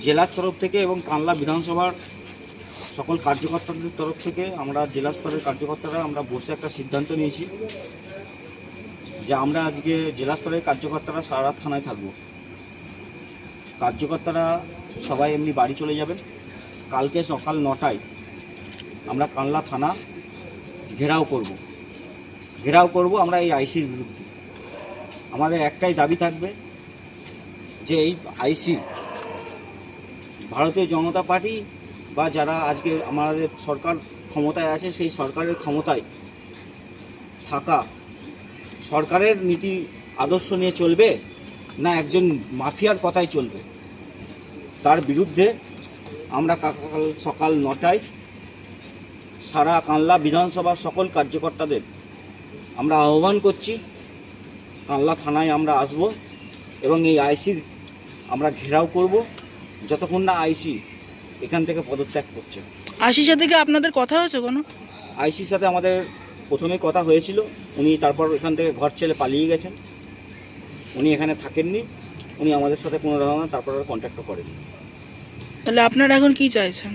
জেলার তরফ থেকে এবং কানলা বিধানসভার সকল কার্যকর্তাদের তরফ থেকে আমরা জেলা স্তরের কার্যকর্তারা আমরা বসে একটা সিদ্ধান্ত নিয়েছি যে আমরা আজকে জেলা স্তরের কার্যকর্তারা সারা রাত থানায় থাকবো। কার্যকর্তারা সবাই এমনি বাড়ি চলে যাবেন। কালকে সকাল 9টায় আমরা কানলা থানা ঘেরাও করব আমরা এই আইসির বিরুদ্ধে। আমাদের একটাই দাবি থাকবে যে এই আইসি ভারতীয় জনতা পার্টি বা যারা আজকে আমাদের সরকার ক্ষমতায় আছে সেই সরকারের ক্ষমতায় থাকা সরকারের নীতি আদর্শ নিয়ে চলবে না একজন মাফিয়ার কথাই চলবে, তার বিরুদ্ধে আমরা কাল সকাল 9টায় সারা কানলা বিধানসভার সকল কার্যকর্তাদের আমরা আহ্বান করছি। কানলা থানায় আমরা আসব এবং এই আইসির আমরা ঘেরাও করব যতক্ষণ না আইসি এখান থেকে পদত্যাগ করছে। আইসির সাথে কি আপনাদের কথা হয়েছে কোনো? আইসির সাথে আমাদের প্রথমে কথা হয়েছিল, উনি তারপর এখান থেকে ঘর ছেড়ে পালিয়ে গেছেন। উনি এখানে থাকেননি, উনি আমাদের সাথে কোনো ধরনের তারপর আর কন্ট্যাক্টও করেনি। তাহলে আপনারা এখন কি চাইছেন?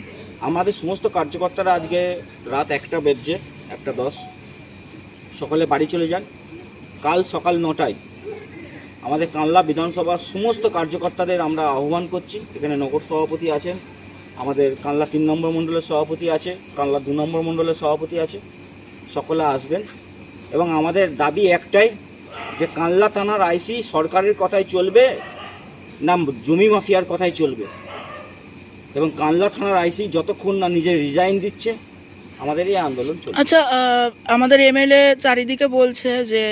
আমাদের সমস্ত কার্যকর্তারা আজকে রাত 1টা বেজে 1:10 সকালে বাড়ি চলে যান। কাল সকাল 9টায় আমাদের কানলা বিধানসভার সমস্ত কার্যকর্তাদের আমরা আহ্বান করছি। এখানে নগর সভাপতি আছেন, আমাদের কানলা 3 নম্বর মণ্ডলের সভাপতি আছে, কানলা 2 নম্বর মণ্ডলের সভাপতি আছে, সকলে আসবেন। এবং আমাদের দাবি একটাই যে কানলা থানার আইসি সরকারের কথাই চলবে না জমি মাফিয়ার কথাই চলবে, এবং কানলা থানার আইসি যতক্ষণ না নিজে রিজাইন দিচ্ছে আমাদের এই আন্দোলন চলবে। আচ্ছা, আমাদের এমএলএ চারিদিকে বলছে যে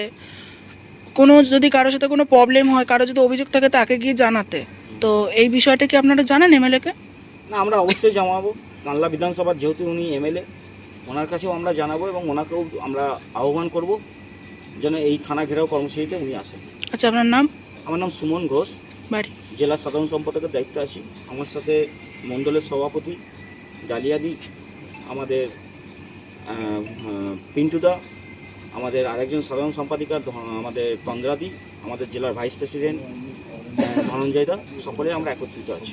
কোনো যদি কারোর সাথে কোনো প্রবলেম হয়, কারো যদি অভিযোগ থাকে তাকে গিয়ে জানাতে, তো এই বিষয়টা কি আপনারা জানেন এমএলএকে? না, আমরা অবশ্যই জানাবো। কানলা বিধানসভার যেহেতু উনি এমএলএ, ওনার কাছেও আমরা জানাবো এবং ওনাকেও আমরা আহ্বান করব যেন এই থানা ঘেরাও কর্মসূচিতে উনি আসেন। আচ্ছা, আপনার নাম? আমার নাম সুমন ঘোষ, বাড়ি? জেলা সাধারণ সম্পাদকের দায়িত্ব আছি। আমার সাথে মণ্ডলের সভাপতি ডালিয়াদি, আমাদের পিন্টুদা, আমাদের আরেকজন সাধারণ সম্পাদিকা আমাদের তন্দ্রাদি, আমাদের জেলার ভাইস প্রেসিডেন্ট ধনঞ্জয়দা, সকলে আমরা একত্রিত আছি।